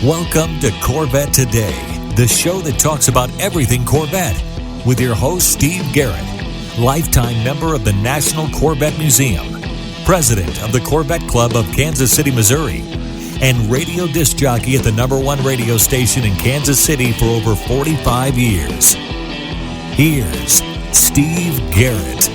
Welcome to Corvette Today, the show that talks about everything Corvette, with your host, Steve Garrett, lifetime member of the National Corvette Museum, president of the Corvette Club of Kansas City, Missouri, and radio disc jockey at the #1 radio station in Kansas City for over 45 years. Here's Steve Garrett.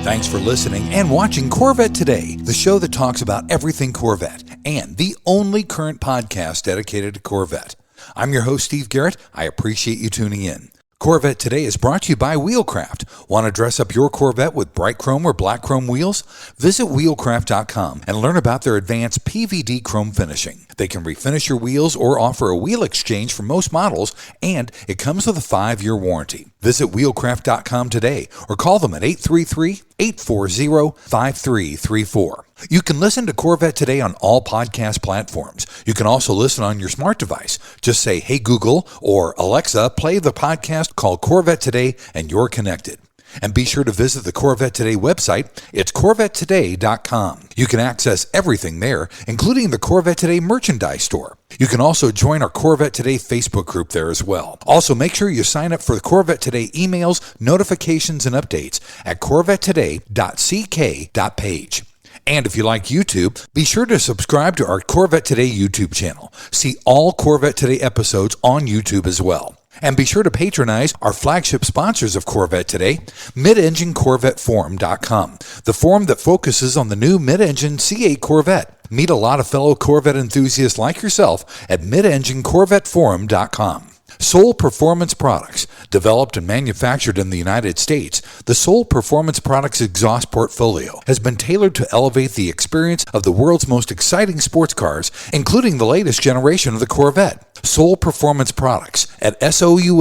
Thanks for listening and watching Corvette Today, the show that talks about everything Corvette, and the only current podcast dedicated to Corvette. I'm your host, Steve Garrett. I appreciate you tuning in. Corvette Today is brought to you by Wheelcraft. Want to dress up your Corvette with bright chrome or black chrome wheels? Visit wheelcraft.com and learn about their advanced PVD chrome finishing. They can refinish your wheels or offer a wheel exchange for most models, and it comes with a 5-year warranty. Visit wheelcraft.com today or call them at 833-840-5334. You can listen to Corvette Today on all podcast platforms. You can also listen on your smart device. Just say, "Hey Google," or "Alexa, play the podcast called Corvette Today," and you're connected. And be sure to visit the Corvette Today website. It's CorvetteToday.com. You can access everything there, including the Corvette Today merchandise store. You can also join our Corvette Today Facebook group there as well. Also, make sure you sign up for the Corvette Today emails, notifications, and updates at CorvetteToday.ck.page. And if you like YouTube, be sure to subscribe to our Corvette Today YouTube channel. See all Corvette Today episodes on YouTube as well. And be sure to patronize our flagship sponsors of Corvette Today, MidEngineCorvetteForum.com, the forum that focuses on the new mid-engine C8 Corvette. Meet a lot of fellow Corvette enthusiasts like yourself at MidEngineCorvetteForum.com. Soul Performance Products. Developed and manufactured in the United States, the Soul Performance Products exhaust portfolio has been tailored to elevate the experience of the world's most exciting sports cars, including the latest generation of the Corvette. Soul Performance Products at SOULPP.com,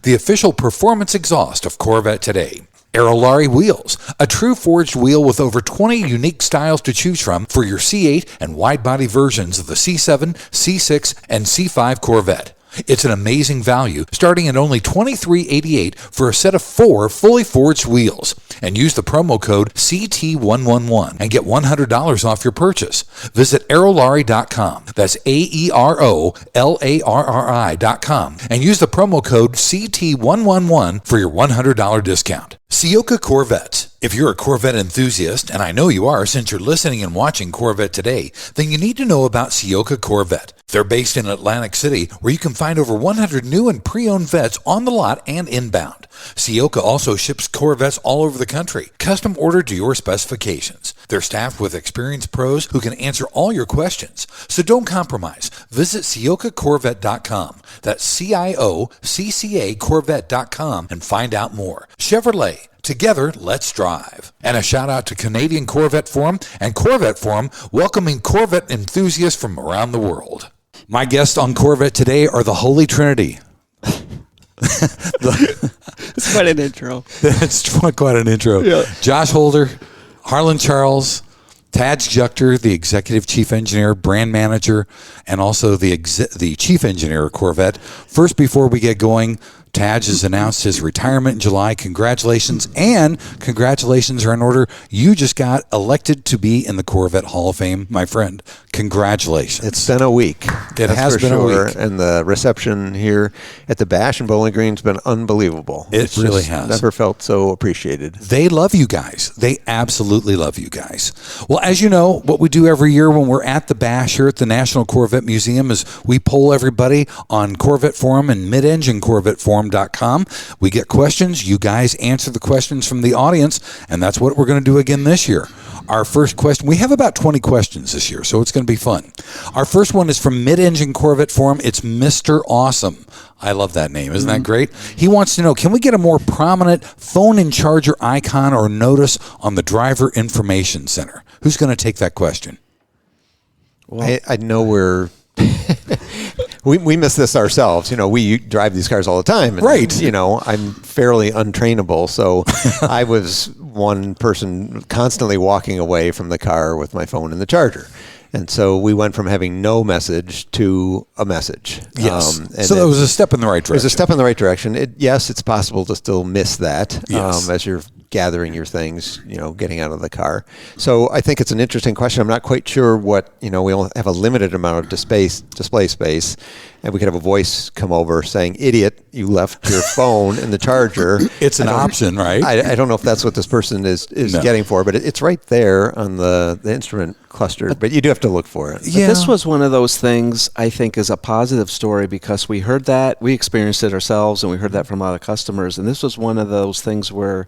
the official performance exhaust of Corvette Today. Aerolarri Wheels, a true forged wheel with over 20 unique styles to choose from for your C8 and wide-body versions of the C7, C6, and C5 Corvette. It's an amazing value, starting at only $23.88 for a set of 4 fully forged wheels. And use the promo code CT111 and get $100 off your purchase. Visit Aerolarri.com. That's AEROLARRI.com. And use the promo code CT111 for your $100 discount. Ciocca Corvettes. If you're a Corvette enthusiast, and I know you are since you're listening and watching Corvette Today, then you need to know about Ciocca Corvette. They're based in Atlantic City, where you can find over 100 new and pre-owned vets on the lot and inbound. Ciocca also ships Corvettes all over the country, custom ordered to your specifications. They're staffed with experienced pros who can answer all your questions. So don't compromise. Visit CioccaCorvette.com. That's CIOCCA Corvette.com and find out more. Chevrolet. Together, let's drive. And a shout out to Canadian Corvette Forum and Corvette Forum, welcoming Corvette enthusiasts from around the world. My guests on Corvette Today are the Holy Trinity. It's quite an intro. It's quite an intro. Yeah. Josh Holder, Harlan Charles, Tadge Juechter, the Executive Chief Engineer, Brand Manager, and also the Chief Engineer of Corvette. First, before we get going, Tadge has announced his retirement in July. Congratulations, and congratulations are in order. You just got elected to be in the Corvette Hall of Fame, my friend. Congratulations. It's been a week. It has been a week. And the reception here at the Bash in Bowling Green has been unbelievable. It really has. Never felt so appreciated. They love you guys. They absolutely love you guys. Well, as you know, what we do every year when we're at the Bash here at the National Corvette Museum is we poll everybody on Corvette Forum and MidEngineCorvetteForum.com. We get questions. You guys answer the questions from the audience, and that's what we're going to do again this year. Our first question, we have about 20 questions this year, so it's going to be fun. Our first one is from Mid-Engine Corvette Forum. It's Mr. Awesome. I love that name. Isn't that great? He wants to know, can we get a more prominent phone and charger icon or notice on the driver information center? Who's going to take that question? Well, I know we miss this ourselves. You know, we drive these cars all the time. And, right. You know, I'm fairly untrainable, so I was one person constantly walking away from the car with my phone and the charger. And so we went from having no message to a message. Yes. So that was a step in the right direction. It was a step in the right direction. Yes, it's possible to still miss that as you're gathering your things, getting out of the car. So I think it's an interesting question. I'm not quite sure what, we only have a limited amount of display space, and we could have a voice come over saying, "Idiot, you left your phone in the charger." It's an option, right? I don't know if that's what this person is getting for, but it's right there on the instrument cluster, but you do have to look for it. Yeah. But this was one of those things I think is a positive story because we heard that, we experienced it ourselves, and we heard that from a lot of customers. And this was one of those things where,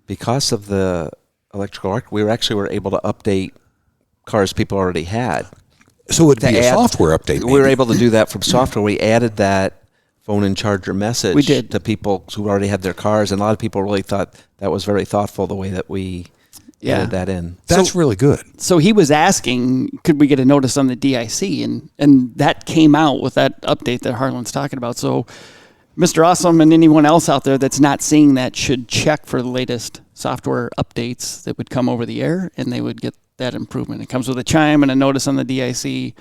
because of the electrical arc, we were able to update cars people already had. So it would be a software update. Maybe. We were able to do that from software. We added that phone and charger message to people who already had their cars, and a lot of people really thought that was very thoughtful the way that we added that in. That's really good. So he was asking, could we get a notice on the DIC? And that came out with that update that Harlan's talking about. So Mr. Awesome and anyone else out there that's not seeing that should check for the latest software updates that would come over the air, and they would get that improvement. It comes with a chime and a notice on the DIC. If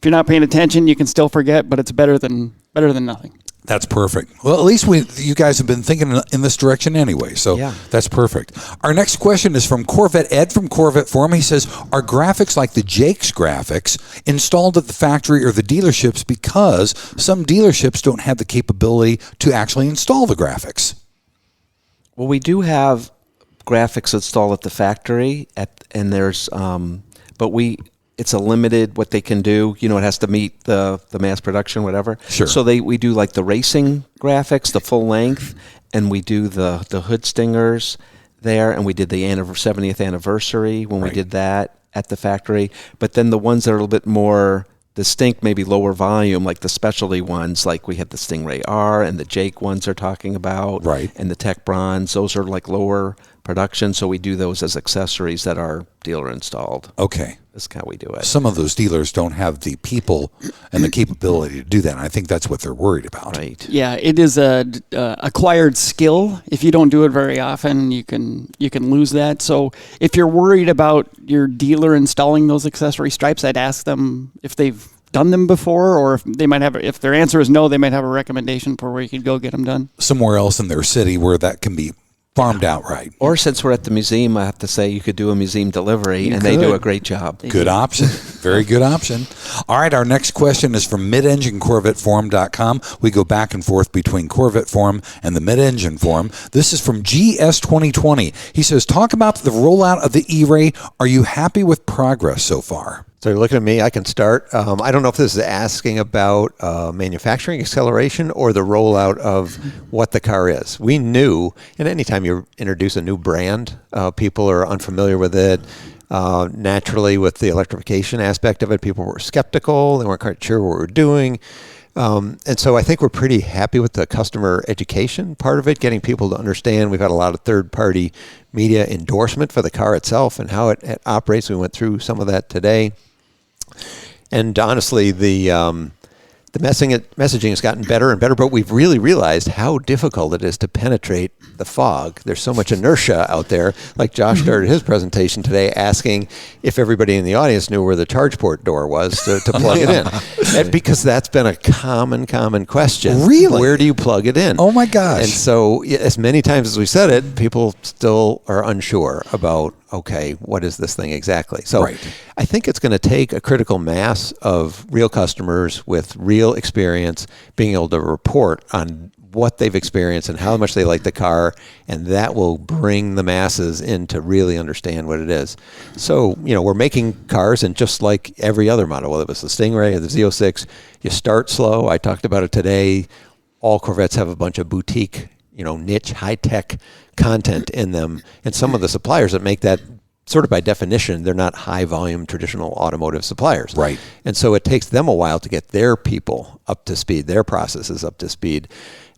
you're not paying attention, you can still forget, but it's better than nothing. That's perfect. Well, at least you guys have been thinking in this direction anyway, so that's perfect. Our next question is from Corvette Ed from Corvette Forum. He says, are graphics like the Jake's graphics installed at the factory or the dealerships because some dealerships don't have the capability to actually install the graphics? Well, we do have graphics installed at the factory, and there's, it's a limited what they can do. It has to meet the mass production, whatever. Sure. So we do like the racing graphics, the full length, and we do the hood stingers there, and we did the 70th anniversary when we did that at the factory. But then the ones that are a little bit more distinct, maybe lower volume, like the specialty ones, like we had the Stingray R and the Jake ones they're talking about, and the Tech Bronze. Those are like lower production, so we do those as accessories that are dealer installed. Okay. That's how we do it. Some of those dealers don't have the people and the capability to do that, and I think that's what they're worried about. Right. Yeah, it is a acquired skill. If you don't do it very often, you can lose that. So if you're worried about your dealer installing those accessory stripes, I'd ask them if they've done them before, or if their answer is no, they might have a recommendation for where you could go get them done. Somewhere else in their city where that can be farmed out right. Or since we're at the museum, I have to say you could do a museum delivery, they do a great job. Good option. Very good option. All right, our next question is from MidEngineCorvetteForum.com. We go back and forth between Corvette Forum and the Mid-Engine Forum. This is from GS2020. He says, talk about the rollout of the E-Ray. Are you happy with progress so far? So you're looking at me, I can start. I don't know if this is asking about manufacturing acceleration or the rollout of what the car is. We knew, and anytime you introduce a new brand, people are unfamiliar with it. Naturally, with the electrification aspect of it, people were skeptical. They weren't quite sure what we're doing. And so I think we're pretty happy with the customer education part of it, getting people to understand. We've had a lot of third-party media endorsement for the car itself and how it operates. We went through some of that today. And honestly, the messaging has gotten better and better, but we've really realized how difficult it is to penetrate the fog. There's so much inertia out there. Like Josh started his presentation today asking if everybody in the audience knew where the charge port door was to plug it in. And because that's been a common question. Really? Where do you plug it in? Oh my gosh. And so as many times as we said it, people still are unsure about, okay, what is this thing exactly? So I think it's going to take a critical mass of real customers with real experience being able to report on what they've experienced and how much they like the car, and that will bring the masses in to really understand what it is. So, we're making cars, and just like every other model, whether it was the Stingray or the Z06, you start slow. I talked about it today. All Corvettes have a bunch of boutique, niche, high-tech content in them, and some of the suppliers that make that, sort of by definition, they're not high-volume traditional automotive suppliers. Right. And so it takes them a while to get their people up to speed, their processes up to speed.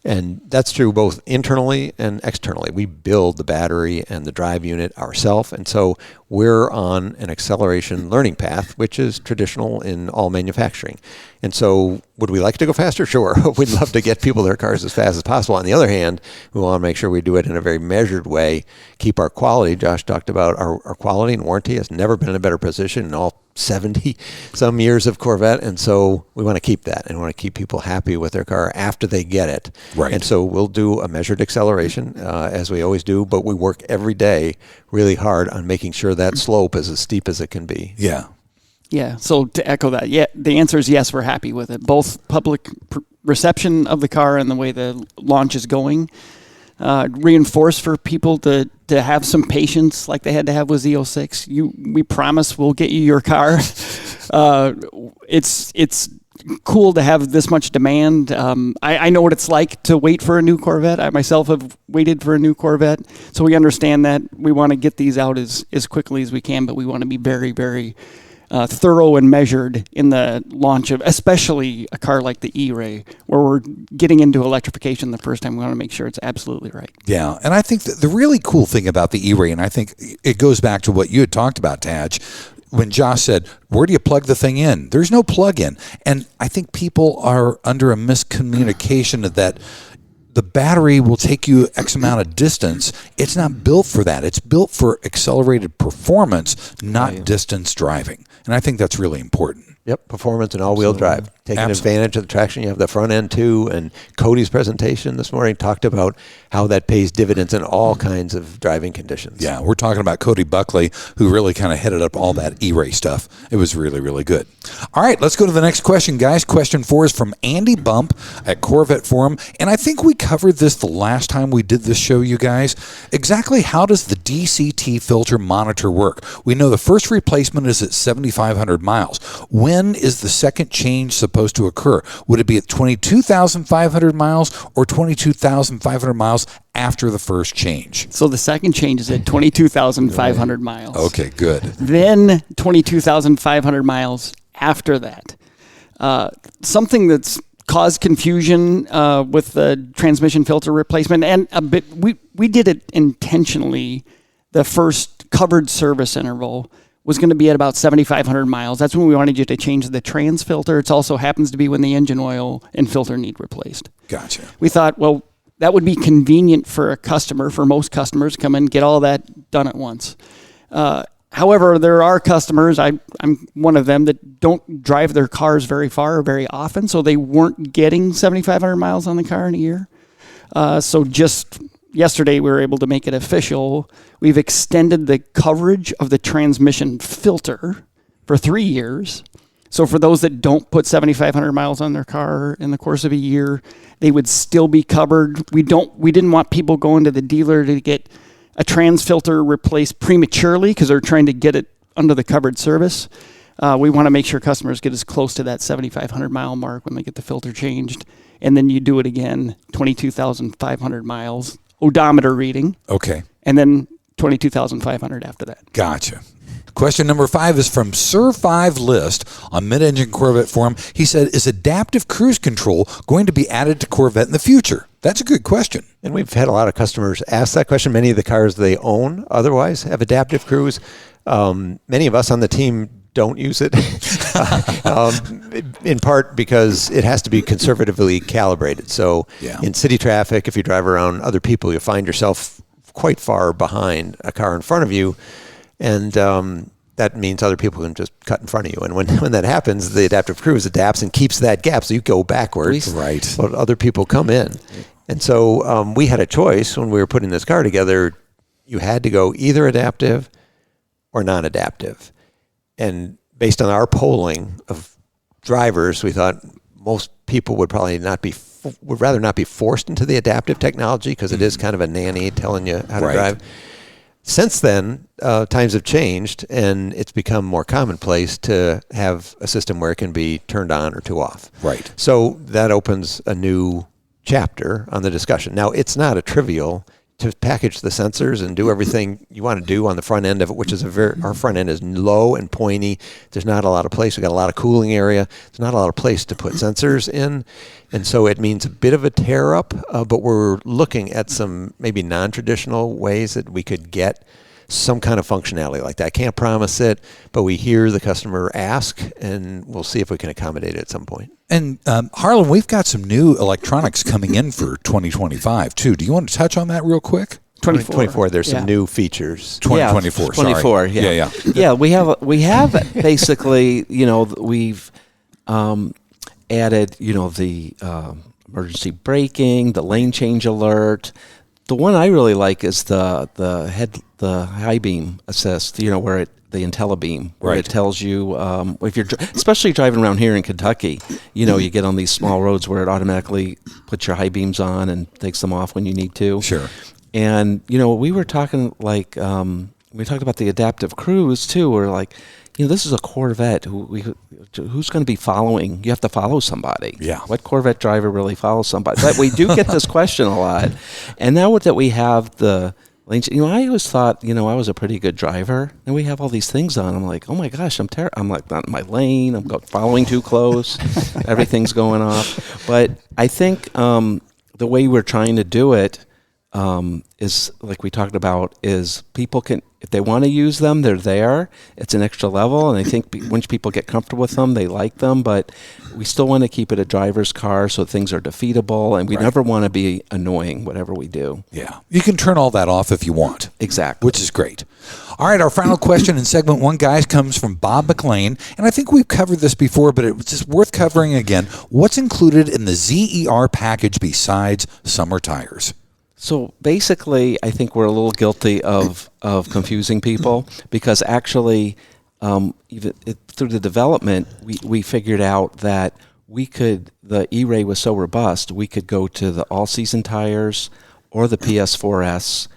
And that's true both internally and externally. We build the battery and the drive unit ourselves, and so we're on an acceleration learning path, which is traditional in all manufacturing. And so would we like to go faster? Sure. We'd love to get people their cars as fast as possible. On the other hand, we want to make sure we do it in a very measured way, keep our quality. Josh talked about our quality and warranty has never been in a better position in all 70 some years of Corvette, and so we want to keep that, and we want to keep people happy with their car after they get it. Right. And so we'll do a measured acceleration as we always do, but we work every day really hard on making sure that slope is as steep as it can be. Yeah. Yeah. So to echo that, yeah, the answer is yes, we're happy with it. Both public reception of the car and the way the launch is going. Reinforce for people to have some patience like they had to have with Z06. We promise we'll get you your car. It's cool to have this much demand. I know what it's like to wait for a new Corvette. I myself have waited for a new Corvette. So we understand that we want to get these out as quickly as we can, but we want to be very, very thorough and measured in the launch of, especially a car like the E-Ray, where we're getting into electrification the first time. We want to make sure it's absolutely right. Yeah, and I think that the really cool thing about the E-Ray, and I think it goes back to what you had talked about, Tadge, when Josh said, where do you plug the thing in? There's no plug-in. And I think people are under a miscommunication that the battery will take you X amount of distance. It's not built for that. It's built for accelerated performance, not distance driving. And I think that's really important. Yep, performance and all-wheel drive. Taking advantage of the traction. You have the front end, too. And Cody's presentation this morning talked about how that pays dividends in all kinds of driving conditions. Yeah, we're talking about Cody Buckley, who really kind of headed up all that E-Ray stuff. It was really, really good. All right, let's go to the next question, guys. Question 4 is from Andy Bump at Corvette Forum. And I think we covered this the last time we did this show, you guys. Exactly how does the DCT filter monitor work? We know the first replacement is at 7,500 miles. When is the second change supposed to occur? Would it be at 22,500 miles or 22,500 miles after the first change? So the second change is at 22,500 miles. Okay, good. Then 22,500 miles after that. Something that's caused confusion with the transmission filter replacement, and a bit we did it intentionally. The first covered service interval was going to be at about 7,500 miles. That's when we wanted you to change the trans filter. It also happens to be when the engine oil and filter need replaced. Gotcha. We thought, well, that would be convenient for a customer, for most customers, come in, get all that done at once. However, there are customers, I'm one of them, that don't drive their cars very far or very often, so they weren't getting 7,500 miles on the car in a year. So just yesterday, we were able to make it official. We've extended the coverage of the transmission filter for 3 years. So for those that don't put 7,500 miles on their car in the course of a year, they would still be covered. We didn't want people going to the dealer to get a trans filter replaced prematurely because they're trying to get it under the covered service. We want to make sure customers get as close to that 7,500 mile mark when they get the filter changed. And then you do it again, 22,500 miles. Odometer reading. Okay. And then 22,500 after that. Gotcha. Question number 5 is from Sir 5 List on Mid-Engine Corvette Forum. He said, is adaptive cruise control going to be added to Corvette in the future? That's a good question. And we've had a lot of customers ask that question. Many of the cars they own otherwise have adaptive cruise. Many of us on the team don't use it, in part because it has to be conservatively calibrated. So in city traffic, if you drive around other people, you'll find yourself quite far behind a car in front of you. And that means other people can just cut in front of you. And when that happens, the adaptive cruise adapts and keeps that gap so you go backwards. Right. But other people come in. And so we had a choice when we were putting this car together. You had to go either adaptive or non-adaptive. And based on our polling of drivers, we thought most people would probably would rather not be forced into the adaptive technology because it is kind of a nanny telling you how to drive. Since then, times have changed, and it's become more commonplace to have a system where it can be turned on or to off. Right. So that opens a new chapter on the discussion. Now, it's not a trivial to package the sensors and do everything you want to do on the front end of it, which is our front end is low and pointy. There's not a lot of place. We've got a lot of cooling area. There's not a lot of place to put sensors in. And so it means a bit of a tear up, but we're looking at some maybe non-traditional ways that we could get some kind of functionality like that. I can't promise it, but we hear the customer ask, and we'll see if we can accommodate it at some point. And Harlan, we've got some new electronics coming in for 2025 too. Do you want to touch on that real quick? 24. There's some new features. 2024. 24. Sorry. Yeah. Yeah. We have basically, we've added, the emergency braking, the lane change alert. The one I really like is the high beam assist. Where the IntelliBeam, where it tells you if you're especially driving around here in Kentucky, you get on these small roads where it automatically puts your high beams on and takes them off when you need to. Sure. And we were talking we talked about the adaptive cruise too. We're like, this is a Corvette. Who's going to be following? You have to follow somebody. Yeah. What Corvette driver really follows somebody? But we do get this question a lot. And now that we have the lanes, I always thought, I was a pretty good driver. And we have all these things on. I'm like, oh my gosh, I'm like not in my lane. I'm following too close. Everything's going off. But I think the way we're trying to do it is, like we talked about, is people can, if they want to use them, they're there. It's an extra level, and I think once people get comfortable with them, they like them, but we still want to keep it a driver's car so things are defeatable, and we never want to be annoying, whatever we do. Yeah. You can turn all that off if you want. Exactly. Which is great. All right, our final question in segment 1, guys, comes from Bob McLean, and I think we've covered this before, but it's just worth covering again. What's included in the ZER package besides summer tires? So basically, I think we're a little guilty of confusing people, because actually, even through the development, we figured out that the E-Ray was so robust, we could go to the all-season tires or the PS4S,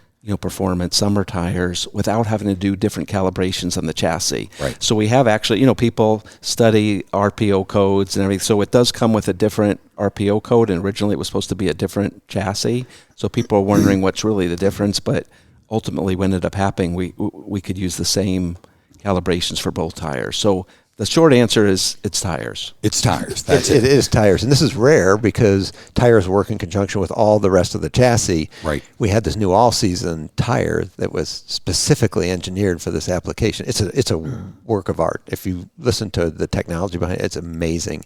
performance summer tires without having to do different calibrations on the chassis. Right. So we have actually, people study RPO codes and everything. So it does come with a different RPO code, and originally it was supposed to be a different chassis. So people are wondering what's really the difference, but ultimately what ended up happening, we could use the same calibrations for both tires. So the short answer is it's tires. It's tires. That's it is tires. And this is rare because tires work in conjunction with all the rest of the chassis. Right. We had this new all-season tire that was specifically engineered for this application. It's a work of art. If you listen to the technology behind it, it's amazing.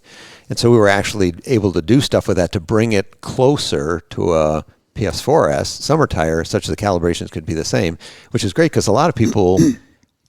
And so we were actually able to do stuff with that to bring it closer to a PS4S summer tire, such that the calibrations could be the same, which is great because a lot of people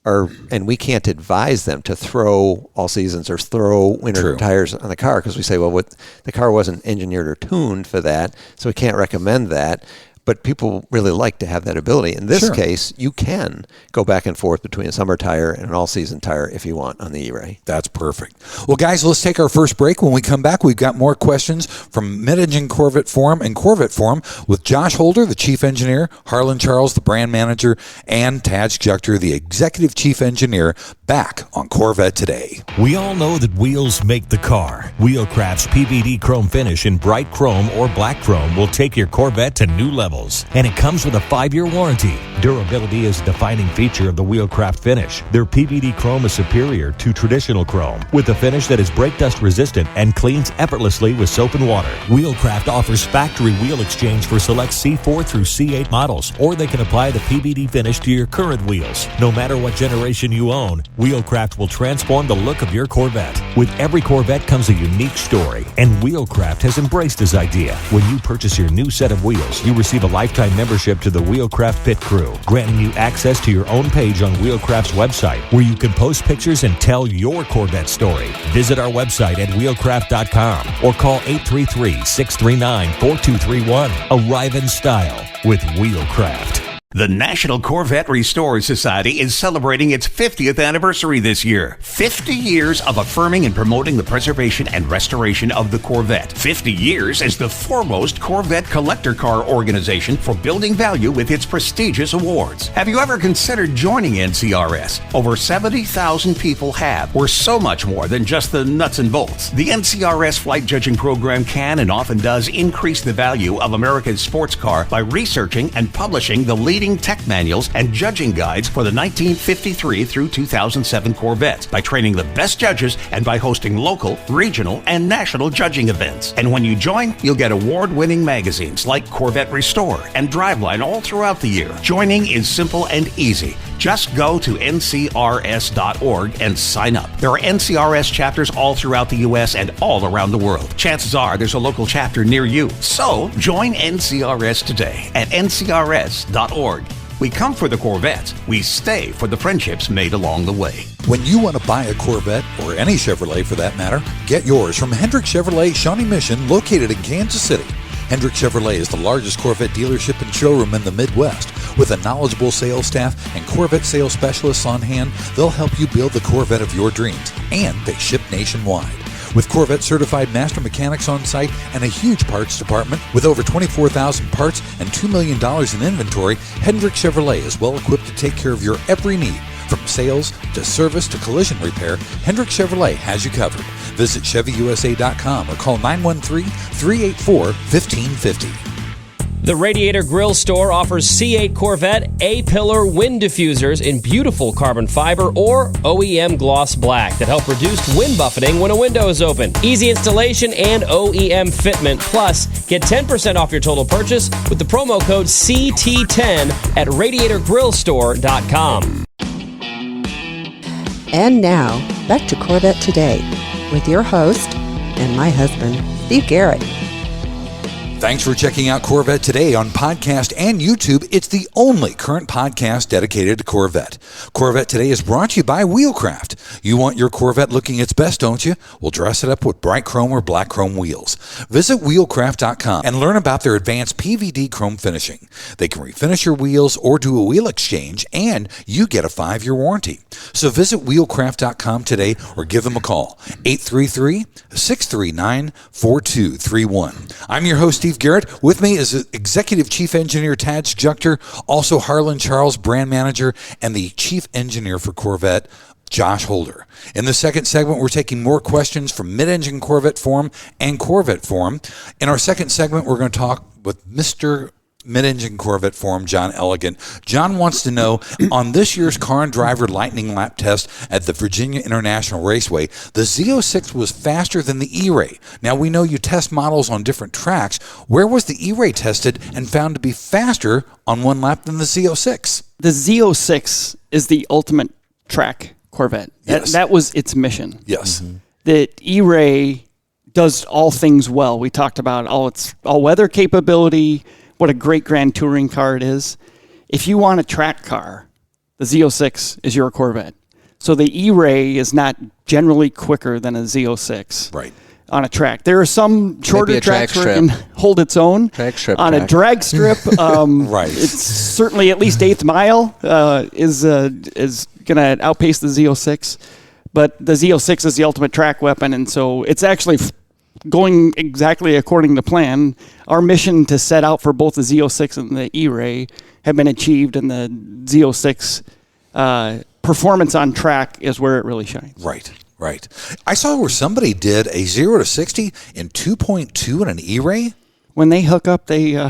and we can't advise them to throw all seasons or throw winter tires on the car, because we say, well, the car wasn't engineered or tuned for that, so we can't recommend that. But people really like to have that ability. In this case, you can go back and forth between a summer tire and an all-season tire if you want on the E-Ray. That's perfect. Well, guys, let's take our first break. When we come back, we've got more questions from MidEngineCorvetteForum and Corvette Forum with Josh Holder, the Chief Engineer, Harlan Charles, the Brand Manager, and Tadge Juechter, the Executive Chief Engineer, back on Corvette Today. We all know that wheels make the car. Wheelcraft's PVD chrome finish in bright chrome or black chrome will take your Corvette to new levels. And it comes with a 5-year warranty. Durability is a defining feature of the Wheelcraft finish. Their PVD chrome is superior to traditional chrome, with a finish that is brake dust resistant and cleans effortlessly with soap and water. Wheelcraft offers factory wheel exchange for select C4 through C8 models, or they can apply the PVD finish to your current wheels. No matter what generation you own, Wheelcraft will transform the look of your Corvette. With every Corvette comes a unique story, and Wheelcraft has embraced this idea. When you purchase your new set of wheels, you receive a lifetime membership to the Wheelcraft Pit Crew, granting you access to your own page on Wheelcraft's website, where you can post pictures and tell your Corvette story. Visit our website at wheelcraft.com or call 833-639-4231. Arrive in style with Wheelcraft. The National Corvette Restorer Society is celebrating its 50th anniversary this year. 50 years of affirming and promoting the preservation and restoration of the Corvette. 50 years as the foremost Corvette collector car organization for building value with its prestigious awards. Have you ever considered joining NCRS? Over 70,000 people have. We're so much more than just the nuts and bolts. The NCRS flight judging program can and often does increase the value of America's sports car by researching and publishing the leading reading tech manuals and judging guides for the 1953 through 2007 Corvettes by training the best judges and by hosting local, regional, and national judging events. And when you join, you'll get award-winning magazines like Corvette Restore and Driveline all throughout the year. Joining is simple and easy. Just go to ncrs.org and sign up. There are NCRS chapters all throughout the U.S. and all around the world. Chances are there's a local chapter near you. So join NCRS today at ncrs.org. We come for the Corvettes. We stay for the friendships made along the way. When you want to buy a Corvette, or any Chevrolet for that matter, get yours from Hendrick Chevrolet Shawnee Mission, located in Kansas City. Hendrick Chevrolet is the largest Corvette dealership and showroom in the Midwest. With a knowledgeable sales staff and Corvette sales specialists on hand, they'll help you build the Corvette of your dreams, and they ship nationwide. With Corvette certified master mechanics on site and a huge parts department with over 24,000 parts and $2 million in inventory, Hendrick Chevrolet is well equipped to take care of your every need. From sales to service to collision repair, Hendrick Chevrolet has you covered. Visit ChevyUSA.com or call 913-384-1550. The Radiator Grill Store offers C8 Corvette A-pillar wind diffusers in beautiful carbon fiber or OEM gloss black that help reduce wind buffeting when a window is open. Easy installation and OEM fitment. Plus, get 10% off your total purchase with the promo code CT10 at RadiatorGrillStore.com. And now, back to Corvette Today with your host and my husband, Steve Garrett. Thanks for checking out Corvette Today on podcast and YouTube. It's the only current podcast dedicated to Corvette. Corvette Today is brought to you by Wheelcraft. You want your Corvette looking its best, don't you? Well, dress it up with bright chrome or black chrome wheels. Visit wheelcraft.com and learn about their advanced PVD chrome finishing. They can refinish your wheels or do a wheel exchange, and you get a 5-year warranty. So visit wheelcraft.com today or give them a call, 833-639-4231. I'm your host, Steve Garrett. With me is Executive Chief Engineer Tadge Juechter, also Harlan Charles, Brand Manager, and the Chief Engineer for Corvette, Josh Holder. In the second segment, we're taking more questions from MidEngineCorvetteForum and Corvette Forum. In our second segment, we're going to talk with Mr. MidEngineCorvetteForum, John Elegant. John wants to know, on this year's Car and Driver Lightning Lap test at the Virginia International Raceway, the Z06 was faster than the E-Ray. Now, we know you test models on different tracks. Where was the E-Ray tested and found to be faster on one lap than the Z06? The Z06 is the ultimate track Corvette. Yes. That was its mission. Yes. Mm-hmm. The E-Ray does all things well. We talked about its all-weather capability, what a great grand touring car it is. If you want a track car, the Z06 is your Corvette. So the E-Ray is not generally quicker than a Z06 Right. on a track. There are some shorter tracks where it can hold its own. Track strip on track. a drag strip, Right. it's certainly at least 8th mile is going to outpace the Z06. But the Z06 is the ultimate track weapon, and so it's actually going exactly according to plan. Our mission to set out for both the Z06 and the E-Ray have been achieved, and the Z06 performance on track is where it really shines. Right. I saw where somebody did a 0 to 60 in 2.2 in an E-Ray. When they hook up, they go.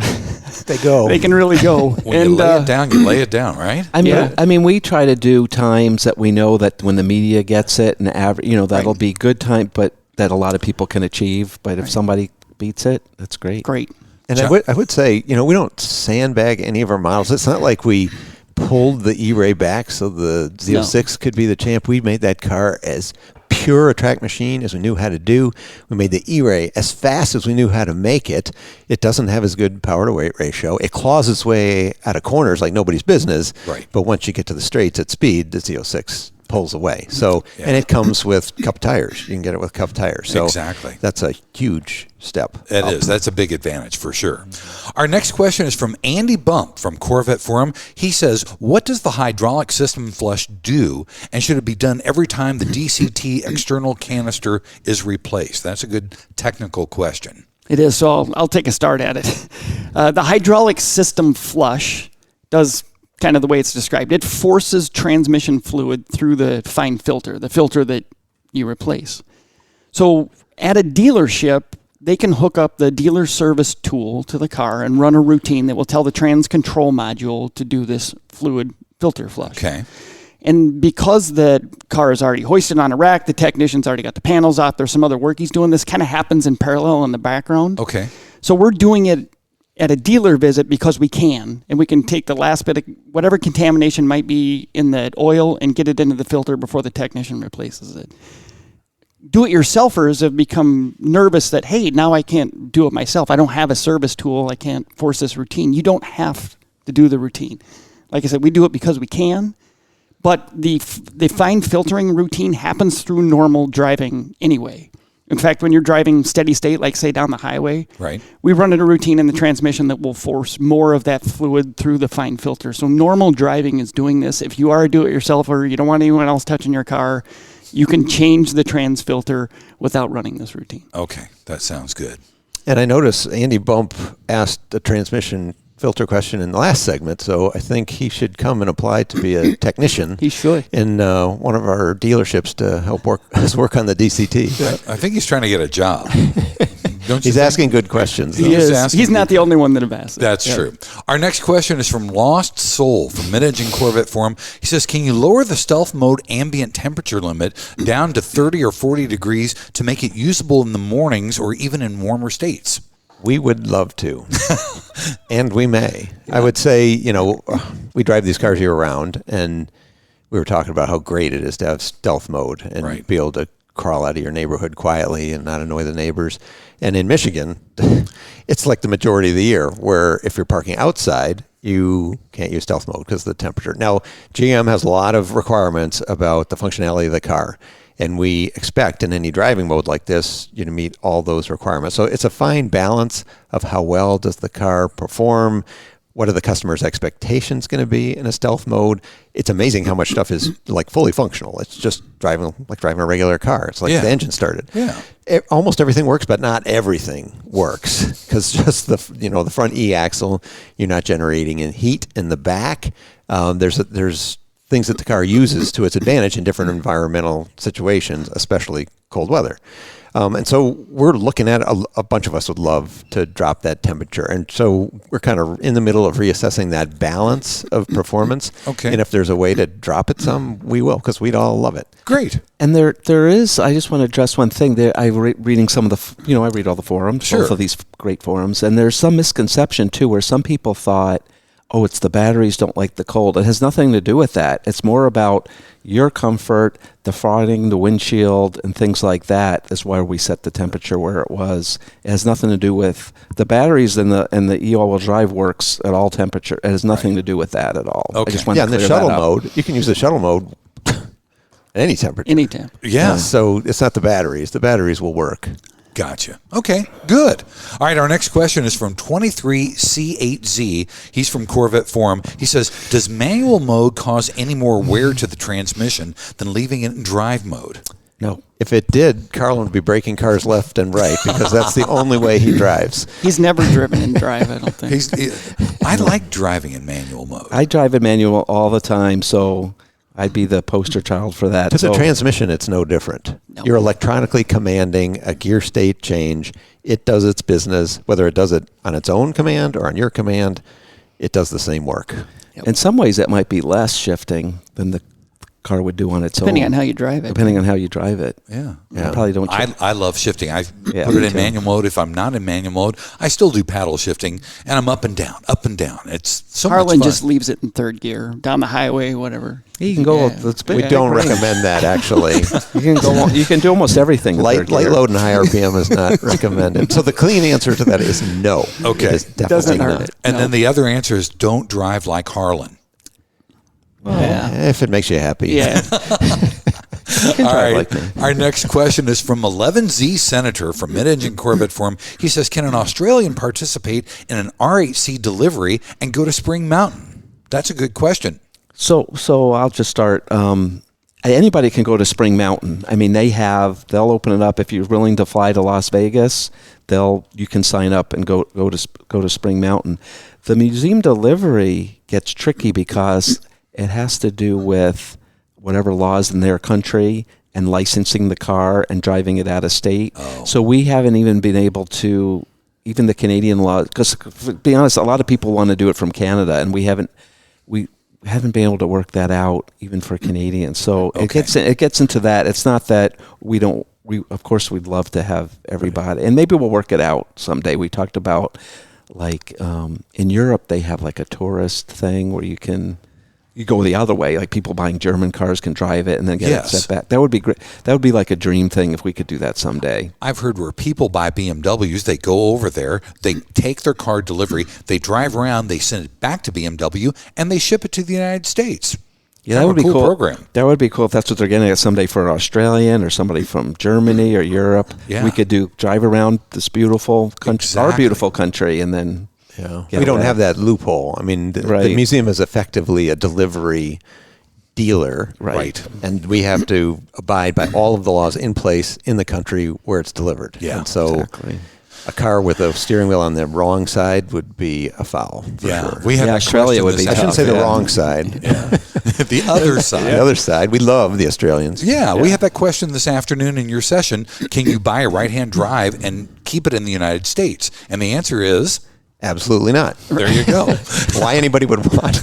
They can really go. When you lay it down, you lay it down, right? I mean, we try to do times that we know that when the media gets it, and that'll be good time, but that a lot of people can achieve. But if somebody beats it, that's great. Great. And I would say, we don't sandbag any of our models. It's not like we pulled the E-Ray back so the Z06 could be the champ. We made that car as pure a track machine as we knew how to do. We made the E-Ray as fast as we knew how to make it. It doesn't have as good power to weight ratio. It claws its way out of corners like nobody's business. Right. But once you get to the straights at speed, the Z06 pulls away. So, and it comes with cup tires. You can get it with cup tires. So exactly. That's a huge step. It is. That's a big advantage for sure. Our next question is from Andy Bump from Corvette Forum. He says, what does the hydraulic system flush do, and should it be done every time the DCT external canister is replaced? That's a good technical question. It is, so I'll take a start at it. The hydraulic system flush does kind of the way it's described. It forces transmission fluid through the fine filter, the filter that you replace. So at a dealership, they can hook up the dealer service tool to the car and run a routine that will tell the trans control module to do this fluid filter flush. Okay. And because the car is already hoisted on a rack, the technician's already got the panels off, there's some other work he's doing. This kind of happens in parallel in the background. Okay. So we're doing it at a dealer visit because we can, and we can take the last bit of whatever contamination might be in that oil and get it into the filter before the technician replaces it. Do-it-yourselfers have become nervous that, hey, now I can't do it myself. I don't have a service tool. I can't force this routine. You don't have to do the routine. Like I said, we do it because we can. But the fine filtering routine happens through normal driving anyway. In fact, when you're driving steady state, like say down the highway, right, we run a routine in the transmission that will force more of that fluid through the fine filter. So normal driving is doing this. If you are a do-it-yourselfer, you don't want anyone else touching your car, you can change the trans filter without running this routine. Okay, that sounds good. And I noticed Andy Bump asked a transmission filter question in the last segment, so I think he should come and apply to be a technician. He should. In one of our dealerships to help work on the DCT. I think he's trying to get a job. Don't you He's asking good questions. He is. He's not the only one that have asked it. That's true. Our next question is from Lost Soul from MidEngineCorvetteForum. He says, can you lower the stealth mode ambient temperature limit down to 30 or 40 degrees to make it usable in the mornings or even in warmer states? We would love to, and we may. I would say, we drive these cars year-round, and we were talking about how great it is to have stealth mode and be able to crawl out of your neighborhood quietly and not annoy the neighbors. And in Michigan, it's like the majority of the year, where if you're parking outside, you can't use stealth mode because of the temperature. Now, GM has a lot of requirements about the functionality of the car. And we expect in any driving mode like this, you to meet all those requirements. So it's a fine balance of how well does the car perform, what are the customer's expectations going to be in a stealth mode. It's amazing how much stuff is like fully functional. It's just driving a regular car. It's like the engine started. Yeah. Almost everything works, but not everything works because just the front E-axle, you're not generating in heat in the back. There's things that the car uses to its advantage in different environmental situations, especially cold weather. And so we're looking at a bunch of us would love to drop that temperature. And so we're kind of in the middle of reassessing that balance of performance. Okay. And if there's a way to drop it some, we will, because we'd all love it. Great. And there is, I just want to address one thing. I'm reading some of the, I read all the forums, both of these great forums. And there's some misconception, too, where some people thought, oh, it's the batteries don't like the cold. It has nothing to do with that. It's more about your comfort, the frosting, the windshield, and things like that is why we set the temperature where it was. It has nothing to do with the batteries, and the e-all-wheel drive works at all temperature. It has nothing to do with that at all. Okay. I just want to in the shuttle mode, you can use the shuttle mode at any temperature. Any temperature. Yeah. So it's not the batteries. The batteries will work. Gotcha. Okay, good. All right, our next question is from 23C8Z. He's from Corvette Forum. He says, does manual mode cause any more wear to the transmission than leaving it in drive mode? No. If it did, Carlin would be braking cars left and right because that's the only way he drives. He's never driven in drive, I don't think. I like driving in manual mode. I drive in manual all the time, so I'd be the poster child for that. To the transmission, it's no different. No. You're electronically commanding a gear state change. It does its business. Whether it does it on its own command or on your command, it does the same work. Yep. In some ways, that might be less shifting than the car would do on its own. Depending on how you drive it. Depending on how you drive it. Yeah. I probably don't. I love shifting. I put it in manual mode. If I'm not in manual mode, I still do paddle shifting, and I'm up and down, up and down. It's so much fun. Harlan just leaves it in third gear, down the highway, whatever. You can go. We don't recommend that, actually. You can do almost everything. Light load and high RPM is not recommended. So the clean answer to that is no. Okay. It is definitely not. And then the other answer is don't drive like Harlan. If it makes you happy. Yeah. All right. Our next question is from 11Z Senator from Mid-Engine Corvette Forum. He says, can an Australian participate in an R8C delivery and go to Spring Mountain? That's a good question. So I'll just start. Anybody can go to Spring Mountain. I mean, they'll open it up if you're willing to fly to Las Vegas. You can sign up and go to Spring Mountain. The museum delivery gets tricky because it has to do with whatever laws in their country, and licensing the car and driving it out of state. So we haven't even been able to, even the Canadian law, because to be honest, a lot of people want to do it from Canada, and we haven't been able to work that out even for Canadians. So it gets into that. It's not that we of course we'd love to have everybody, and maybe we'll work it out someday. We talked about in Europe they have like a tourist thing where you go the other way, like people buying German cars can drive it and then get it set back. That would be great. That would be like a dream thing if we could do that someday. I've heard where people buy BMWs, they go over there, they take their car delivery, they drive around, they send it back to BMW, and they ship it to the United States. Yeah, that would be cool. Program. That would be cool if that's what they're getting at someday for an Australian or somebody from Germany or Europe. Yeah. We could drive around this beautiful country, our beautiful country, and then. Yeah. We don't have that loophole. I mean, the museum is effectively a delivery dealer. Right. And we have to abide by all of the laws in place in the country where it's delivered. Yeah, and so a car with a steering wheel on the wrong side would be a foul. For sure. We have Australia would be I shouldn't say the wrong side. The other side. The other side. We love the Australians. Yeah, we had that question this afternoon in your session. Can you buy a right-hand drive and keep it in the United States? And the answer is... absolutely not. There you go. Why anybody would want?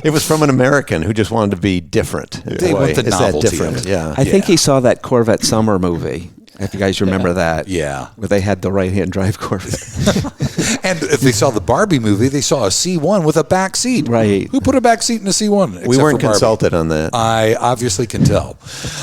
It was from an American who just wanted to be different. They want the novelty. Is that different? Yeah. I think he saw that Corvette Summer movie. If you guys remember that. Yeah. Where they had the right-hand drive Corvette. And if they saw the Barbie movie, they saw a C1 with a back seat. Right. Who put a back seat in a C1? We weren't consulted on that. I obviously can tell.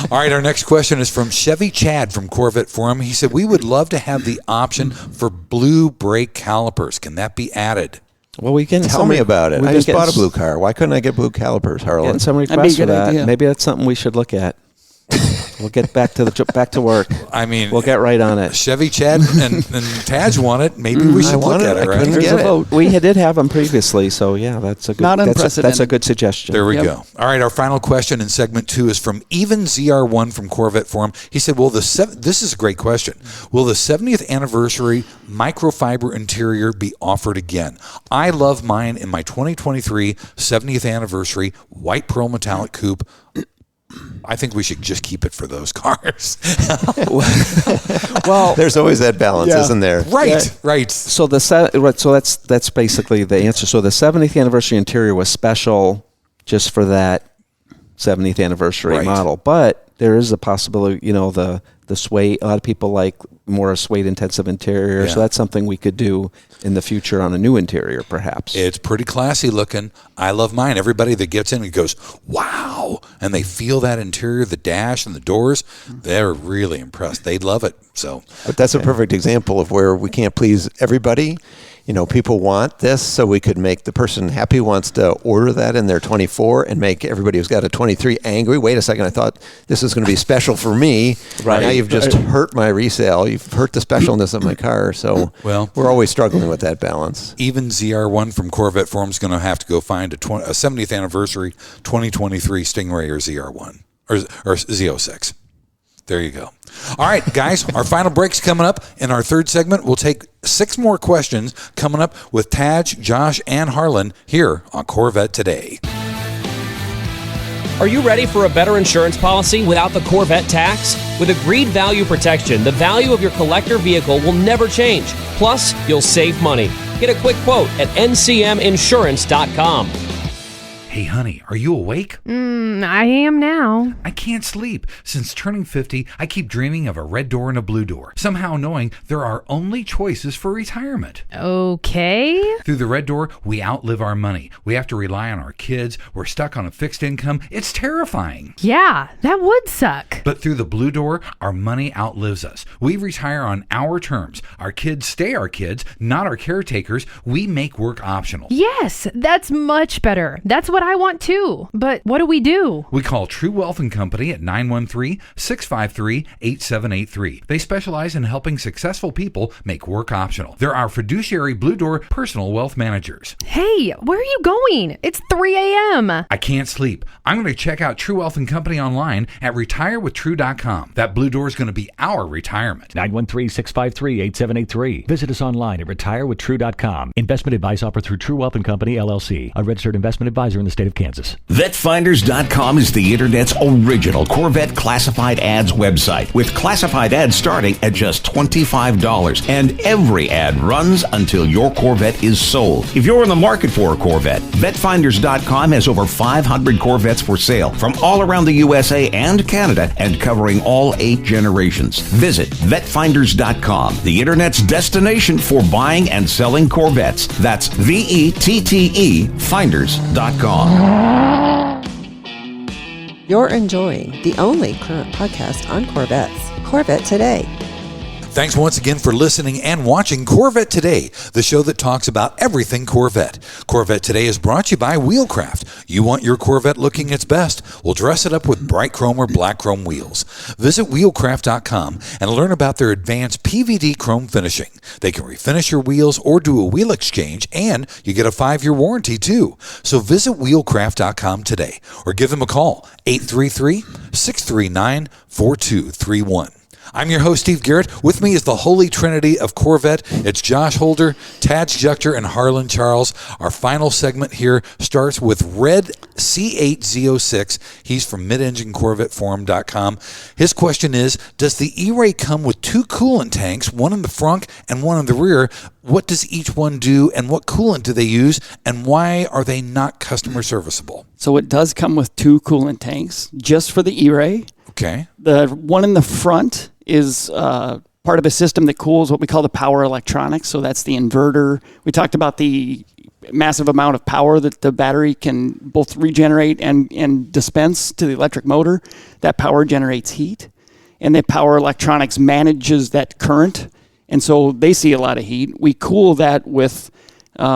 All right, our next question is from Chevy Chad from Corvette Forum. He said, we would love to have the option for blue brake calipers. Can that be added? Well, we can tell me about it. I just bought a blue car. Why couldn't I get blue calipers, Harlan? Getting some requests for that. Idea. Maybe that's something we should look at. We'll get back to work. I mean, we'll get right on it. Chevy Chad and Tadge want it. Maybe we should look at it. Right? Couldn't get it. We did have them previously, so yeah, that's a good. Not unprecedented. That's a good suggestion. There we go. All right, our final question in segment 2 is from Even ZR1 from Corvette Forum. He said, this is a great question. Will the 70th anniversary microfiber interior be offered again? I love mine in my 2023 70th anniversary white pearl metallic coupe. I think we should just keep it for those cars. Well, there's always that balance, isn't there? Right. So that's basically the answer. So the 70th anniversary interior was special just for that 70th anniversary model, but there is a possibility, the suede. A lot of people like more suede intensive interior, so that's something we could do in the future on a new interior, perhaps. It's pretty classy looking. I love mine. Everybody that gets in and goes, wow, and they feel that interior, the dash and the doors, they're really impressed. They love it. But that's a perfect example of where we can't please everybody. People want this, so we could make the person happy who wants to order that in their 24 and make everybody who's got a 23 angry. Wait a second, I thought this was going to be special for me. Right. Now you've just hurt my resale. You've hurt the specialness of my car. So we're always struggling with that balance. Even ZR1 from Corvette Forum is going to have to go find a 70th anniversary 2023 Stingray or ZR1 or Z06. There you go. All right, guys, our final break's coming up. In our third segment, we'll take 6 more questions coming up with Tadge, Josh, and Harlan here on Corvette Today. Are you ready for a better insurance policy without the Corvette tax? With Agreed Value Protection, the value of your collector vehicle will never change. Plus, you'll save money. Get a quick quote at ncminsurance.com. Hey, honey, are you awake? I am now. I can't sleep. Since turning 50, I keep dreaming of a red door and a blue door, somehow knowing there are only choices for retirement. Okay. Through the red door, we outlive our money. We have to rely on our kids. We're stuck on a fixed income. It's terrifying. Yeah, that would suck. But through the blue door, our money outlives us. We retire on our terms. Our kids stay our kids, not our caretakers. We make work optional. Yes, that's much better. That's what I want too. But what do we do? We call True Wealth & Company at 913-653-8783. They specialize in helping successful people make work optional. They're our fiduciary Blue Door personal wealth managers. Hey, where are you going? It's 3 a.m. I can't sleep. I'm going to check out True Wealth & Company online at with True.com. That blue door is going to be our retirement. 913-653-8783. Visit us online at retirewithtrue.com. Investment advice offered through True Wealth and Company, LLC, a registered investment advisor in the state of Kansas. VetFinders.com is the Internet's original Corvette classified ads website, with classified ads starting at just $25. And every ad runs until your Corvette is sold. If you're in the market for a Corvette, VetFinders.com has over 500 Corvettes for sale from all around the USA and Canada and covering all 8 generations. Visit VetFinders.com, the Internet's destination for buying and selling Corvettes. That's VETTE Finders.com. You're enjoying the only current podcast on Corvettes, Corvette Today. Thanks once again for listening and watching Corvette Today, the show that talks about everything Corvette. Corvette Today is brought to you by Wheelcraft. You want your Corvette looking its best? We'll dress it up with bright chrome or black chrome wheels. Visit wheelcraft.com and learn about their advanced PVD chrome finishing. They can refinish your wheels or do a wheel exchange, and you get a 5-year warranty too. So visit wheelcraft.com today or give them a call, 833-639-4231. I'm your host, Steve Garrett. With me is the Holy Trinity of Corvette. It's Josh Holder, Tadge Juechter, and Harlan Charles. Our final segment here starts with Red C8Z06. He's from MidEngineCorvetteForum.com. His question is, does the E-Ray come with 2 coolant tanks, one in the front and one in the rear? What does each one do, and what coolant do they use, and why are they not customer serviceable? So it does come with 2 coolant tanks just for the E-Ray. Okay. The one in the front is part of a system that cools what we call the power electronics. So that's the inverter. We talked about the massive amount of power that the battery can both regenerate and dispense to the electric motor. That power generates heat, and the power electronics manages that current, and so they see a lot of heat. We cool that with a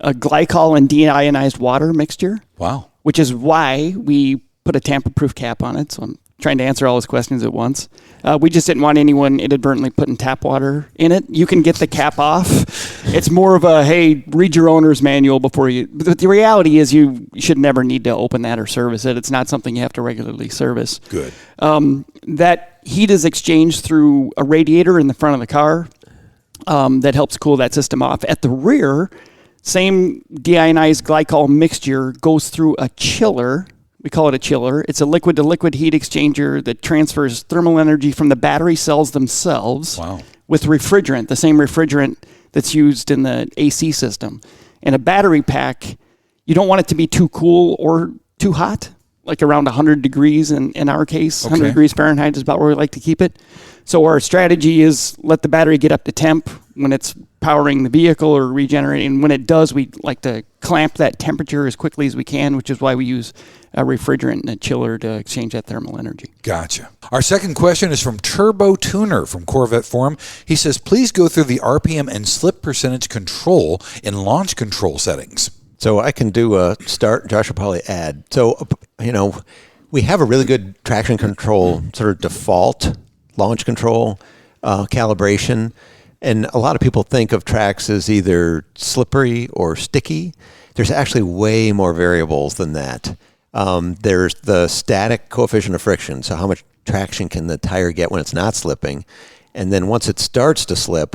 glycol and deionized water mixture. Wow. Which is why we put a tamper-proof cap on it. So I'm trying to answer all his questions at once. We just didn't want anyone inadvertently putting tap water in it. You can get the cap off. It's more of a, hey, read your owner's manual before you... But the reality is you should never need to open that or service it. It's not something you have to regularly service. Good. That heat is exchanged through a radiator in the front of the car that helps cool that system off. At the rear, same deionized glycol mixture goes through a chiller. We call it a chiller. It's a liquid-to-liquid heat exchanger that transfers thermal energy from the battery cells themselves with refrigerant, the same refrigerant that's used in the AC system. And a battery pack, you don't want it to be too cool or too hot, like around 100 degrees in our case. 100 degrees Fahrenheit is about where we like to keep it. So our strategy is let the battery get up to temp when it's powering the vehicle or regenerating. And when it does, we like to clamp that temperature as quickly as we can, which is why we use a refrigerant and a chiller to exchange that thermal energy. Gotcha. Our second question is from Turbo Tuner from Corvette Forum. He says, please go through the RPM and slip percentage control in launch control settings. So I can do a start. Josh will probably add. So, we have a really good traction control sort of default launch control calibration. And a lot of people think of tracks as either slippery or sticky. There's actually way more variables than that. There's the static coefficient of friction. So how much traction can the tire get when it's not slipping? And then once it starts to slip,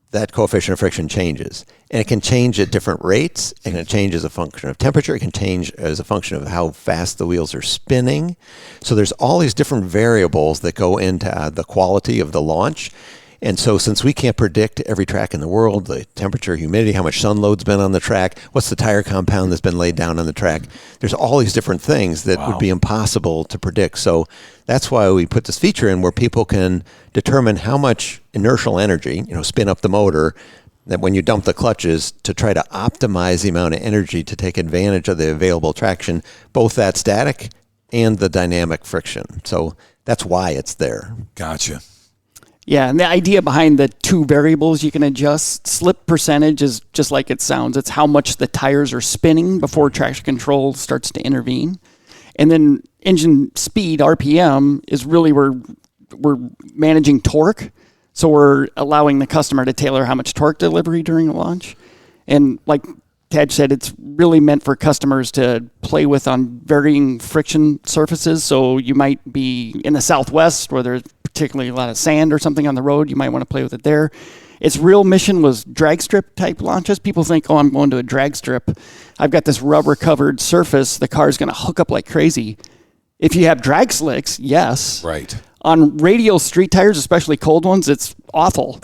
that coefficient of friction changes. And it can change at different rates. It can change as a function of temperature. It can change as a function of how fast the wheels are spinning. So there's all these different variables that go into the quality of the launch. And so since we can't predict every track in the world, the temperature, humidity, how much sun load's been on the track, what's the tire compound that's been laid down on the track, there's all these different things that would be impossible to predict. So that's why we put this feature in where people can determine how much inertial energy, spin up the motor, that when you dump the clutches to try to optimize the amount of energy to take advantage of the available traction, both that static and the dynamic friction. So that's why it's there. Gotcha. Yeah, and the idea behind the 2 variables you can adjust, slip percentage is just like it sounds. It's how much the tires are spinning before traction control starts to intervene. And then engine speed, RPM, is really where we're managing torque. So we're allowing the customer to tailor how much torque delivery during the launch. And like Tadge said, it's really meant for customers to play with on varying friction surfaces. So you might be in the Southwest where there's particularly a lot of sand or something on the road. You might want to play with it there. Its real mission was drag strip type launches. People think, oh, I'm going to a drag strip. I've got this rubber covered surface. The car's going to hook up like crazy. If you have drag slicks, yes. Right. On radial street tires, especially cold ones, it's awful.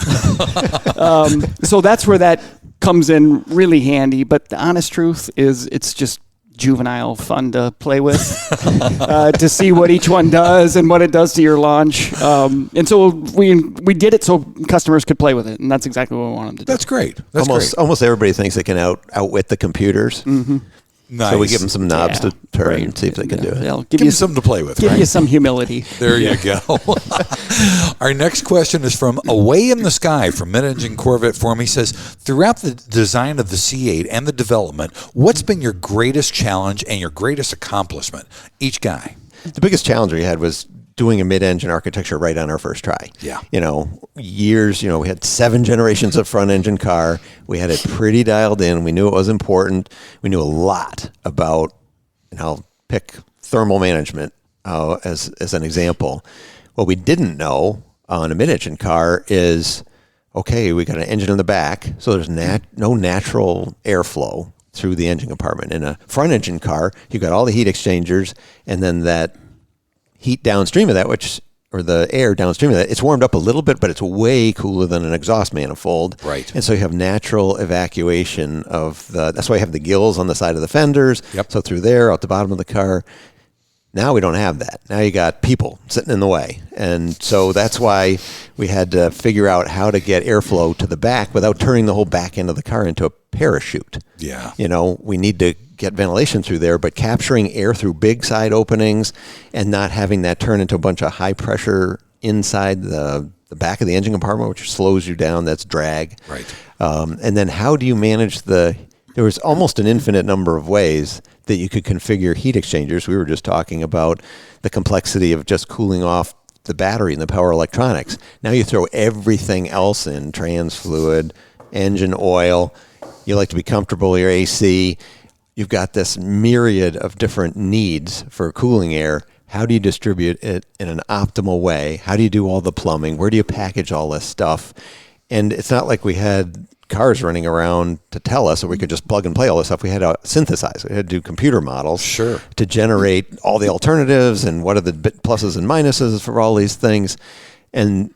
So that's where that comes in really handy. But the honest truth is it's just juvenile fun to play with, to see what each one does and what it does to your launch. And so we did it so customers could play with it, and that's exactly what we want them to do. That's great. Almost everybody thinks they can outwit the computers. Mm-hmm. Nice. So we give them some knobs to turn and see if they can do it. They'll Give you something to play with. Give you some humility. There you go. Our next question is from Away in the Sky from MidEngineCorvetteForum. He says, throughout the design of the C8 and the development, what's been your greatest challenge and your greatest accomplishment? Each guy. The biggest challenge we had was doing a mid-engine architecture right on our first try. Yeah. Years, we had 7 generations of front-engine car. We had it pretty dialed in. We knew it was important. We knew a lot about, and I'll pick thermal management as an example. What we didn't know on a mid-engine car is, okay, we got an engine in the back, so there's no natural airflow through the engine compartment. In a front-engine car, you've got all the heat exchangers, and then that heat downstream of that, or the air downstream of that, it's warmed up a little bit, but it's way cooler than an exhaust manifold. Right. And so you have natural evacuation that's why you have the gills on the side of the fenders. Yep. So through there, out the bottom of the car. Now we don't have that. Now you got people sitting in the way. And so that's why we had to figure out how to get airflow to the back without turning the whole back end of the car into a parachute. Yeah. We need to get ventilation through there, but capturing air through big side openings and not having that turn into a bunch of high pressure inside the back of the engine compartment, which slows you down, that's drag. Right. And then how do you manage there was almost an infinite number of ways that you could configure heat exchangers. We were just talking about the complexity of just cooling off the battery and the power electronics. Now you throw everything else in, trans fluid, engine oil. You like to be comfortable with your AC. You've got this myriad of different needs for cooling air. How do you distribute it in an optimal way? How do you do all the plumbing? Where do you package all this stuff? And it's not like we had cars running around to tell us, or we could just plug and play all this stuff. We had to synthesize. We had to do computer models to generate all the alternatives and what are the pluses and minuses for all these things. And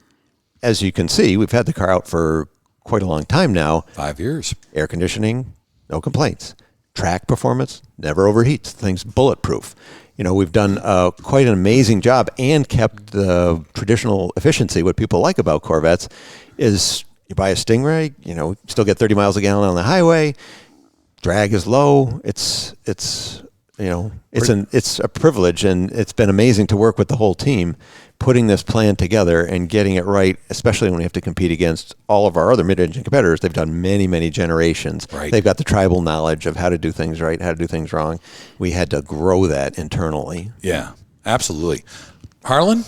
as you can see, we've had the car out for quite a long time now. 5 years. Air conditioning, no complaints. Track performance, never overheats. Thing's bulletproof. We've done quite an amazing job and kept the traditional efficiency. What people like about Corvettes is you buy a Stingray, still get 30 miles a gallon on the highway. Drag is low. It's a privilege, and it's been amazing to work with the whole team putting this plan together and getting it right, especially when we have to compete against all of our other mid-engine competitors. They've done many, many generations. Right. They've got the tribal knowledge of how to do things right, how to do things wrong. We had to grow that internally. Yeah, absolutely. Harlan?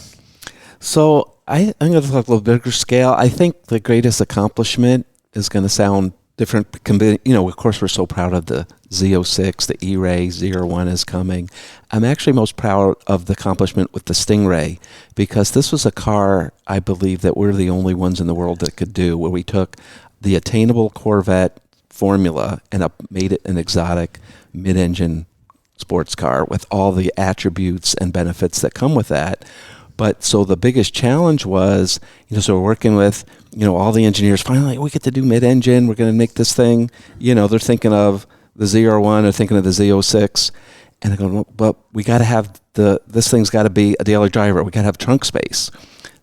So I'm going to talk a little bigger scale. I think the greatest accomplishment is going to sound different. Of course, we're so proud of the Z06, the E-Ray, Z01 is coming. I'm actually most proud of the accomplishment with the Stingray, because this was a car, I believe, that we're the only ones in the world that could do, where we took the attainable Corvette formula and made it an exotic mid-engine sports car with all the attributes and benefits that come with that. But so the biggest challenge was, so we're working with, all the engineers, finally, we get to do mid-engine, we're going to make this thing, they're thinking of the Z01, they're thinking of the Z06, and I go, but we got to have this thing's got to be a daily driver, we got to have trunk space.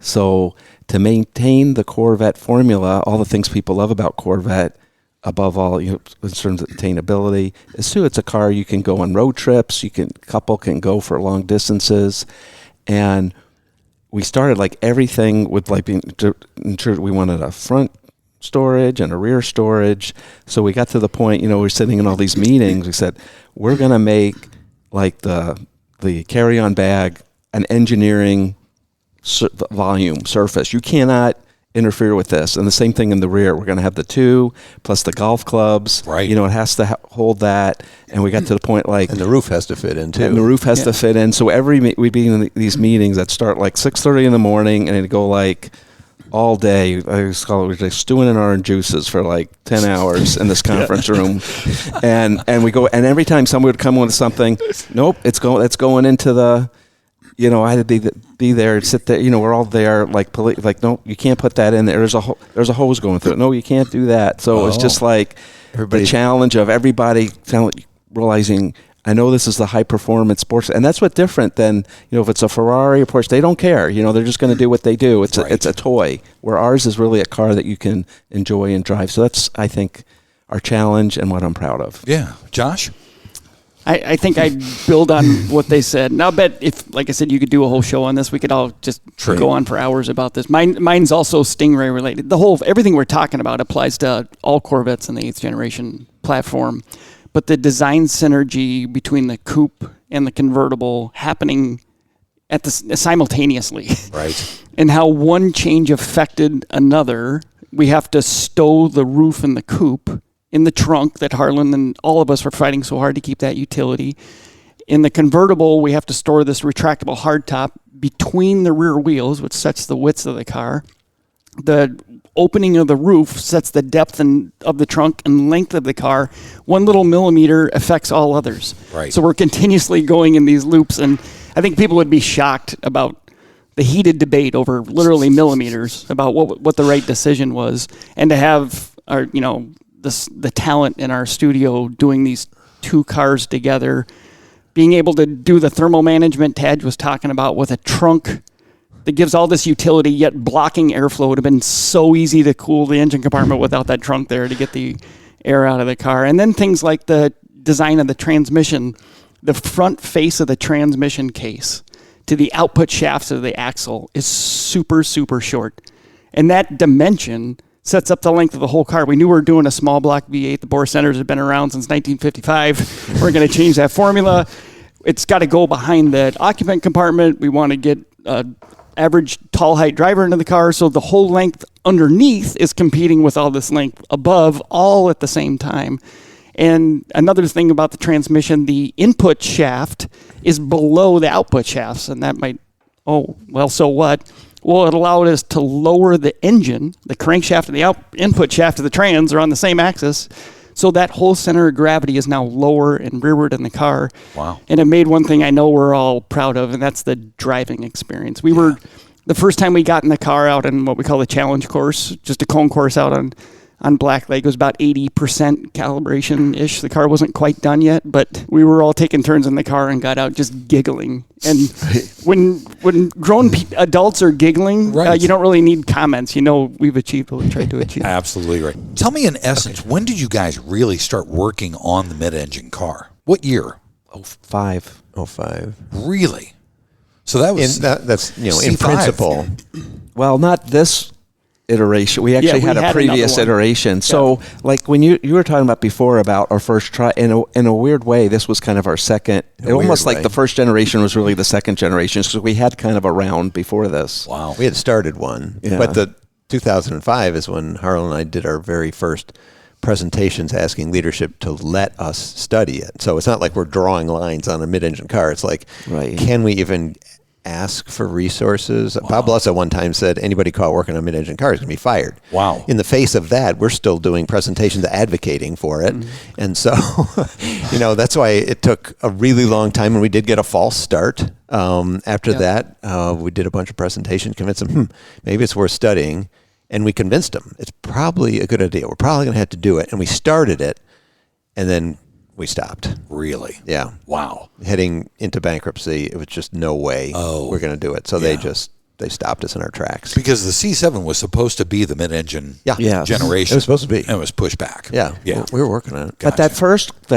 So to maintain the Corvette formula, all the things people love about Corvette, above all, in terms of attainability, is it's a car you can go on road trips, couple can go for long distances, and we started everything with being ensured we wanted a front storage and a rear storage. So we got to the point, we're sitting in all these meetings. We said, we're going to make the carry-on bag an engineering volume surface. You cannot interfere with this. And the same thing in the rear. We're going to have the 2 plus the golf clubs. Right. You know, it has to hold that. And we got to the point like... And the roof has to fit in, too. And the roof has to fit in. So we'd be in these meetings that start like 6:30 in the morning and it'd go like all day. I used to call it, we're just stewing in orange juices for like 10 hours in this conference room. And we go, and every time somebody would come with something, nope, it's going into the... You know, I had to be there, sit there. You know, we're all there, like, no, you can't put that in there. There's a hose going through it. No, you can't do that. So it's just like the challenge of everybody realizing, I know this is the high performance sports, and that's what's different than, you know, if it's a Ferrari or Porsche, they don't care. You know, they're just going to do what they do. It's a toy. Where ours is really a car that you can enjoy and drive. So that's, I think, our challenge and what I'm proud of. Yeah, Josh. I think I'd build on what they said. And I'll bet if, like I said, you could do a whole show on this, we could all just go on for hours about this. Mine's also Stingray related. Everything we're talking about applies to all Corvettes in the 8th generation platform. But the design synergy between the coupe and the convertible happening simultaneously. Right. And how one change affected another. We have to stow the roof in the coupe in the trunk that Harlan and all of us were fighting so hard to keep that utility. In the convertible, we have to store this retractable hardtop between the rear wheels, which sets the width of the car. The opening of the roof sets the depth of the trunk and length of the car. 1 little millimeter affects all others. Right. So we're continuously going in these loops, and I think people would be shocked about the heated debate over literally millimeters about what the right decision was, and to have our, you know, the talent in our studio doing these 2 cars together, being able to do the thermal management Tadge was talking about with a trunk that gives all this utility yet blocking airflow. It would have been so easy to cool the engine compartment without that trunk there to get the air out of the car. And then things like the design of the transmission, the front face of the transmission case to the output shafts of the axle is super, super short. And that dimension sets up the length of the whole car. We knew we were doing a small block V8. The bore centers have been around since 1955. We're going to change that formula. It's got to go behind the occupant compartment. We want to get an average tall height driver into the car. So the whole length underneath is competing with all this length above, all at the same time. And another thing about the transmission, the input shaft is below the output shafts. And that might, so what? Well, it allowed us to lower the engine. The crankshaft and the input shaft of the trans are on the same axis. So that whole center of gravity is now lower and rearward in the car. Wow. And it made one thing I know we're all proud of, and that's the driving experience. We were, the first time we got in the car out in what we call the challenge course, just a cone course out on Black Lake, it was about 80% calibration-ish. The car wasn't quite done yet, but we were all taking turns in the car and got out just giggling. And when grown adults are giggling, you don't really need comments. You know we've achieved what we tried to achieve. Absolutely right. Tell me in essence, when did you guys really start working on the mid-engine car? What year? 05. Really? So that was... that's in C5. principle. Well, not this iteration. We actually had a previous iteration. So like when you were talking about before about our first try, in a weird way, this was kind of our second. It almost like the first generation was really the second generation, because we had kind of a round before this. Wow. We had started one. Yeah. But the 2005 is when Harlan and I did our very first presentations asking leadership to let us study it. So it's not like we're drawing lines on a mid-engine car. It's like, can we even ask for resources? Wow. Bob Lussa one time said anybody caught working on a mid-engine car is going to be fired. Wow. In the face of that, we're still doing presentations advocating for it. Mm-hmm. And so, that's why it took a really long time, and we did get a false start. After that, we did a bunch of presentations, convinced them, maybe it's worth studying. And we convinced them it's probably a good idea. We're probably going to have to do it. And we started it, and then we stopped. Really? Yeah. Wow. Heading into bankruptcy, it was just no way we're going to do it. So they stopped us in our tracks. Because the C7 was supposed to be the mid-engine generation. It was supposed to be. And it was pushed back. Yeah. We were working on it. But that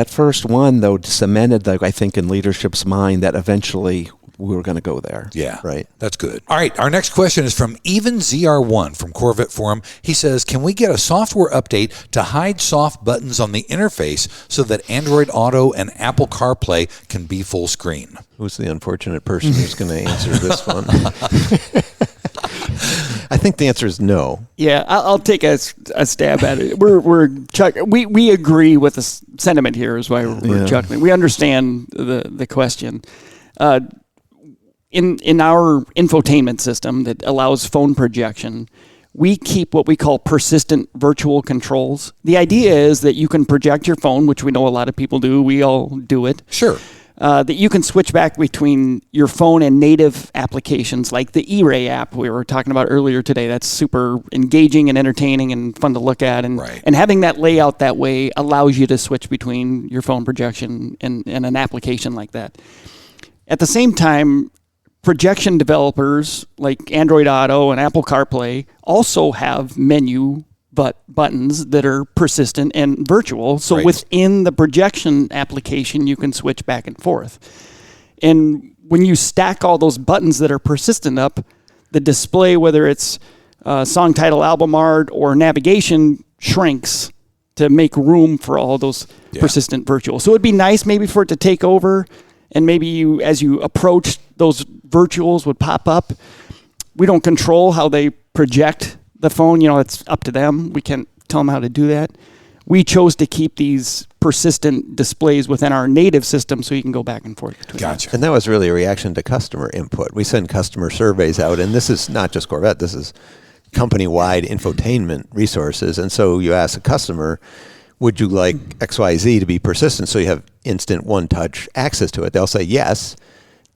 first one, though, cemented, I think, in leadership's mind that eventually we were going to go there. Yeah. Right. That's good. All right. Our next question is from Even ZR1 from Corvette Forum. He says, can we get a software update to hide soft buttons on the interface so that Android Auto and Apple CarPlay can be full screen? Who's the unfortunate person who's going to answer this one? I think the answer is no. Yeah, I'll take a stab at it. We agree with the sentiment here, is why we're chuckling. We understand the question. In our infotainment system that allows phone projection, we keep what we call persistent virtual controls. The idea is that you can project your phone, which we know a lot of people do. We all do it. Sure. That you can switch back between your phone and native applications like the E-Ray app we were talking about earlier today. That's super engaging and entertaining and fun to look at. And having that layout that way allows you to switch between your phone projection and an application like that. At the same time, projection developers like Android Auto and Apple CarPlay also have menu buttons that are persistent and virtual. So within the projection application, you can switch back and forth. And when you stack all those buttons that are persistent up, the display, whether it's song title, album art, or navigation, shrinks to make room for all those persistent virtual. So it'd be nice maybe for it to take over, and maybe you, as you approach, those virtuals would pop up. We don't control how they project the phone, it's up to them. We can't tell them how to do that. We chose to keep these persistent displays within our native system so you can go back and forth between them. And that was really a reaction to customer input. We send customer surveys out, and this is not just Corvette, this is company-wide infotainment resources. And so you ask a customer, would you like XYZ to be persistent so you have instant one-touch access to it? They'll say yes.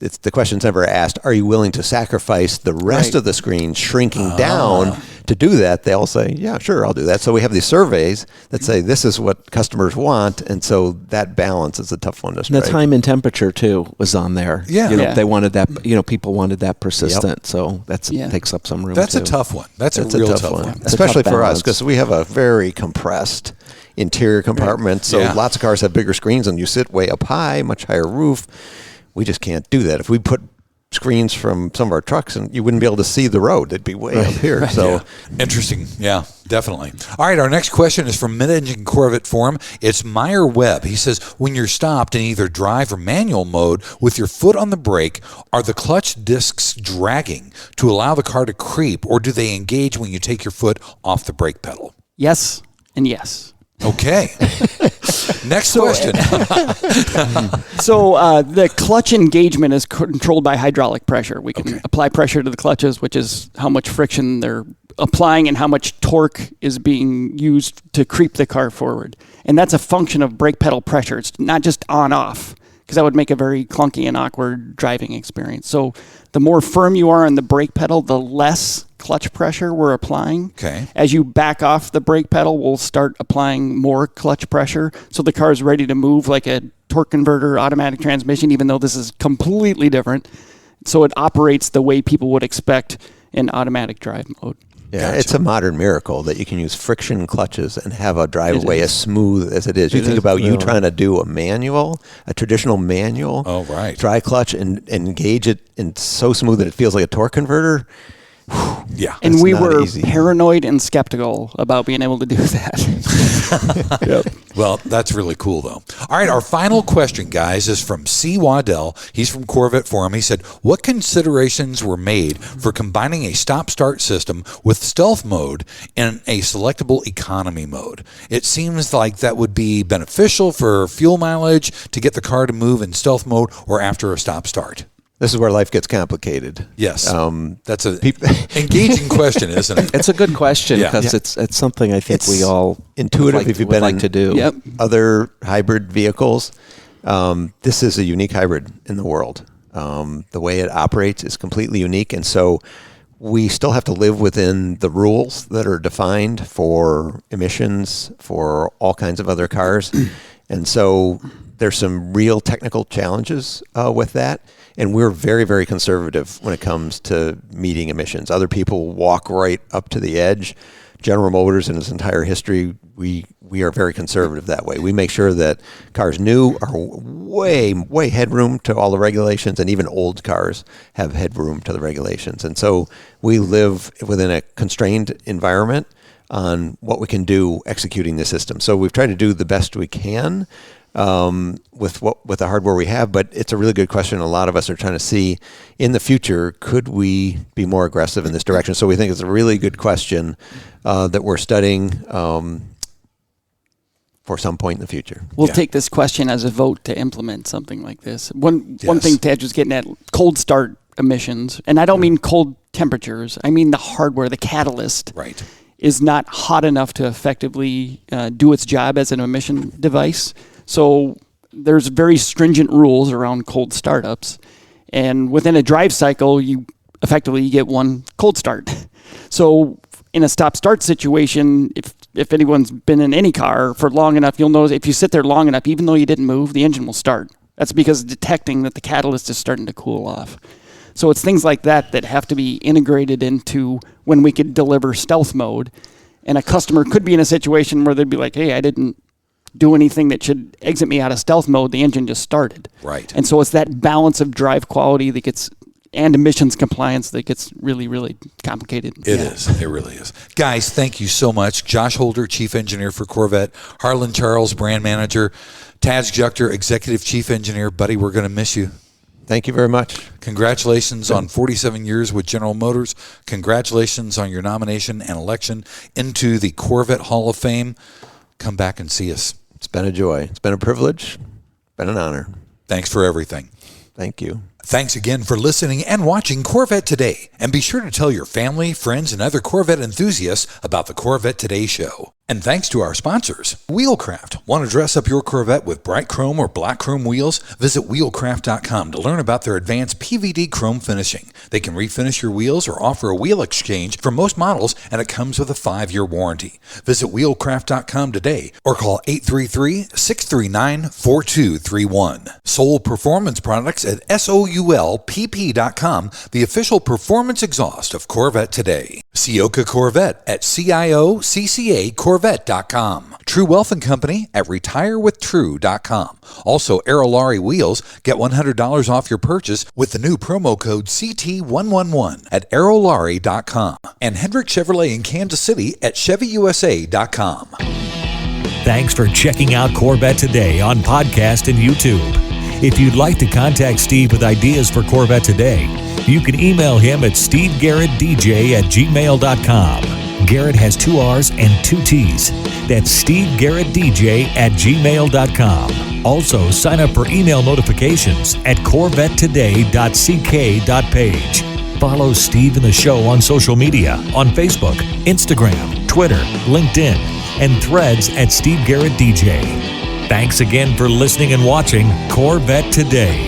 The question's never asked, are you willing to sacrifice the rest of the screen shrinking down to do that? They'll say, yeah, sure, I'll do that. So we have these surveys that say this is what customers want, and so that balance is a tough one to strike. The time and temperature, too, was on there. Yeah. They wanted that, people wanted that persistent, so that takes up some room, That's too. a tough one. That's a real tough one. Especially for us, because we have a very compressed interior compartment, so lots of cars have bigger screens, and you sit way up high, much higher roof. We just can't do that. If we put screens from some of our trucks, and you wouldn't be able to see the road, it'd be way up here. So interesting. Yeah, definitely. All right, our next question is from MidEngineCorvetteForum. It's Meyer Webb. He says, when you're stopped in either drive or manual mode with your foot on the brake, are the clutch discs dragging to allow the car to creep, or do they engage when you take your foot off the brake pedal? Yes and yes. Okay. Next question. So the clutch engagement is controlled by hydraulic pressure. We can apply pressure to the clutches, which is how much friction they're applying and how much torque is being used to creep the car forward. And that's a function of brake pedal pressure. It's not just on-off, because that would make a very clunky and awkward driving experience. So the more firm you are on the brake pedal, the less clutch pressure we're applying. Okay. As you back off the brake pedal, we'll start applying more clutch pressure. So the car is ready to move like a torque converter, automatic transmission, even though this is completely different. So it operates the way people would expect in automatic drive mode. Yeah, it's a modern miracle that you can use friction clutches and have a driveway as smooth as it is. You think about you trying to do a traditional manual dry clutch and engage it and so smooth that it feels like a torque converter. Yeah. And we were paranoid and skeptical about being able to do that. Well, that's really cool, though. All right, our final question, guys, is from C. Waddell. He's from Corvette Forum. He said, what considerations were made for combining a stop-start system with stealth mode and a selectable economy mode? It seems like that would be beneficial for fuel mileage to get the car to move in stealth mode or after a stop-start. This is where life gets complicated. Yes. That's an engaging question, isn't it? It's a good question because it's something I think we all intuitive if you've been like to do. Other hybrid vehicles. This is a unique hybrid in the world. The way it operates is completely unique, and so we still have to live within the rules that are defined for emissions for all kinds of other cars. And so there's some real technical challenges with that. And we're very, very conservative when it comes to meeting emissions. Other people walk right up to the edge. General Motors in its entire history, we are very conservative that way. We make sure that cars new are way headroom to all the regulations, and even old cars have headroom to the regulations. And so we live within a constrained environment. on what we can do executing the system. So we've tried to do the best we can with the hardware we have, but it's a really good question. A lot of us are trying to see in the future, could we be more aggressive in this direction? So we think it's a really good question that we're studying for some point in the future. We'll take this question as a vote to implement something like this. One thing Tadge was getting at, cold start emissions, and I don't mean cold temperatures. I mean the hardware, the catalyst. Right. Is not hot enough to effectively do its job as an emission device. So there's very stringent rules around cold startups. And within a drive cycle, you get one cold start. So in a stop-start situation, if anyone's been in any car for long enough, you'll notice if you sit there long enough, even though you didn't move, the engine will start. That's because it's detecting that the catalyst is starting to cool off. So it's things like that that have to be integrated into when we could deliver stealth mode. And a customer could be in a situation where they'd be like, hey, I didn't do anything that should exit me out of stealth mode. The engine just started. Right. And so it's that balance of drive quality that gets, and emissions compliance that gets really, really complicated. It is. It really is. Guys, thank you so much. Josh Holder, Chief Engineer for Corvette. Harlan Charles, Brand Manager. Tadge Juechter, Executive Chief Engineer. Buddy, we're going to miss you. Thank you very much. Congratulations on 47 years with General Motors. Congratulations on your nomination and election into the Corvette Hall of Fame. Come back and see us. It's been a joy. It's been a privilege. Been an honor. Thanks for everything. Thank you. Thanks again for listening and watching Corvette Today. And be sure to tell your family, friends, and other Corvette enthusiasts about the Corvette Today show. And thanks to our sponsors, Wheelcraft. Want to dress up your Corvette with bright chrome or black chrome wheels? Visit wheelcraft.com to learn about their advanced PVD chrome finishing. They can refinish your wheels or offer a wheel exchange for most models, and it comes with a 5-year warranty. Visit wheelcraft.com today or call 833-639-4231. Soul Performance Products at SOULPP.com, the official performance exhaust of Corvette Today. Ciocca Corvette at CIOCCACorvette.com. True Wealth and Company at RetireWithTrue.com. Also, Aerolarri Wheels. Get $100 off your purchase with the new promo code CT111 at Aerolarri.com. And Hendrick Chevrolet in Kansas City at ChevyUSA.com. Thanks for checking out Corvette Today on podcast and YouTube. If you'd like to contact Steve with ideas for Corvette Today, you can email him at stevegarrettdj@gmail.com. Garrett has 2 R's and 2 T's. That's stevegarrettdj@gmail.com. Also, sign up for email notifications at corvettetoday.ck.page. Follow Steve and the show on social media on Facebook, Instagram, Twitter, LinkedIn, and Threads at Steve Garrett DJ. Thanks again for listening and watching Corvette Today.